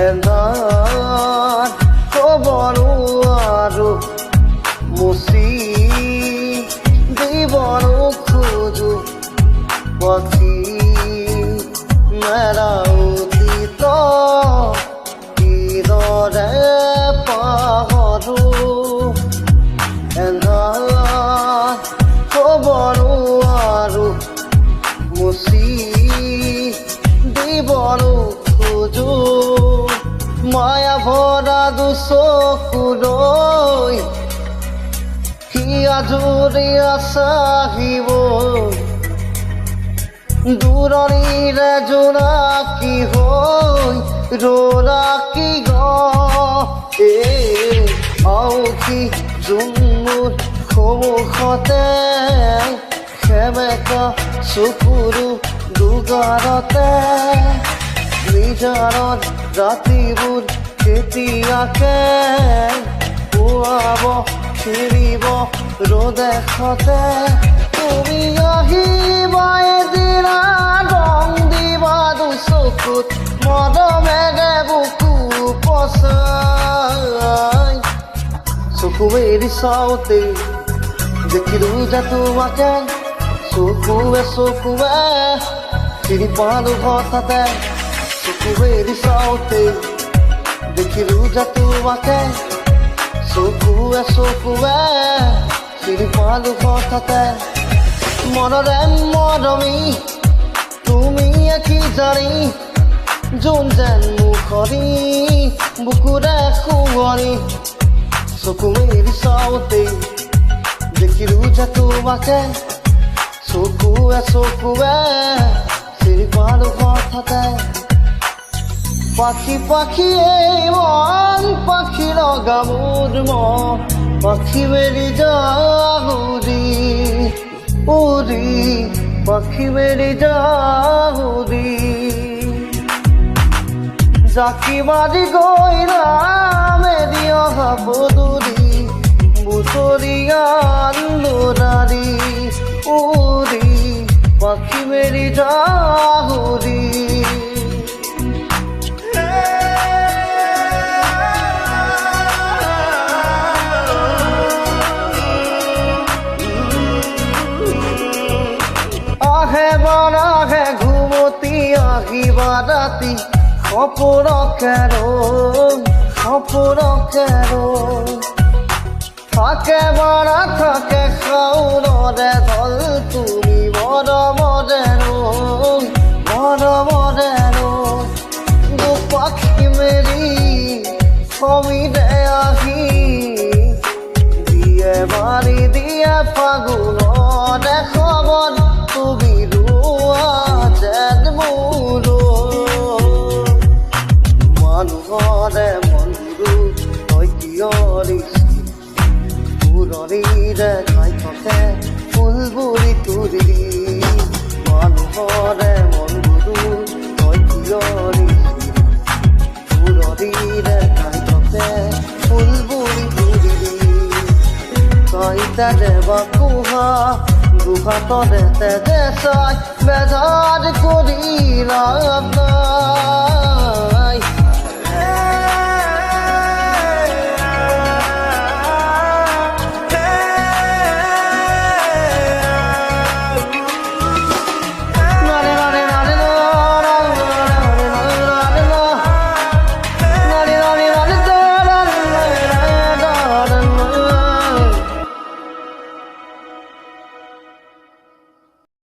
এন্ধাৰ খবৰ আৰু মুচি দিবৰ খোজো পাখি মেৰা অতীত কিদৰে পাহৰো এন্ধাৰ খবৰ আৰু মুচি দিবৰ খোজো মায়া ভৰা দুচকুলৈ আজৰি আছাহিব দূৰণিৰে জোনাকী হৈ ৰৰাকী আউসী জুমুৰ সন্মুখতে সেমেকা চকুৰো দুগাৰতে নিজাৰত ৰাতিবোৰ কেতিয়াকে পুৱাব ফিৰিব ৰ'দেশতে তুমি আহিবা এদিনা ৰং দিবা দুচকুত মৰমেৰে বুকু পচাই চকু এৰি চাওঁতে দেখিলো যে তোমাকে চকুৱে চিনি পালো হঠাতে চকু এৰি চাওঁতে দেখিলো যে তোমাকে চকুৱে চিনি পালো হঠাতে মনৰে মৰমি তুমি কি জানি যোন যেন মুখৰি বুকুৰে শুৱনি চকু মেলি চাওঁতে দেখিলো যে তোমাকে চকুৱে চিনি পালো হঠাতে পাখি পাখি এই মন পাখি লগা মোৰ মন পাখি মেলি যাহুৰি উৰি পাখি মেলি যাহুৰি জাকি মাৰি গৈ মেলি অহা পদূলি বুটৰিয়ান লৰাৰি উৰি পাখি মেলি যাহুৰি আহে ঘুমতি আহিবা ৰাতি সপোনকে থাকে বাৰা থাকে খাউনৰে দল তুমি মৰমৰে দুপাখি মেলি সমিৰে আহি দিয়ে মাৰি দিয়ে ফাগুনৰে খবৰ তুমি ৰোৱা যেন মোৰ মানুহৰে মনবোৰো তই কিয় ফুলনিৰে খাই থাকে ফুলবোৰি তুলি মানুহৰে মনবোৰো তই কিয় ফুলনিৰে খাই থাকে ফুলবোৰি তুলি তই দেৱা কুহা দুহাতৰে তেজে চাই বেজাৰ কৰি লাভ নাই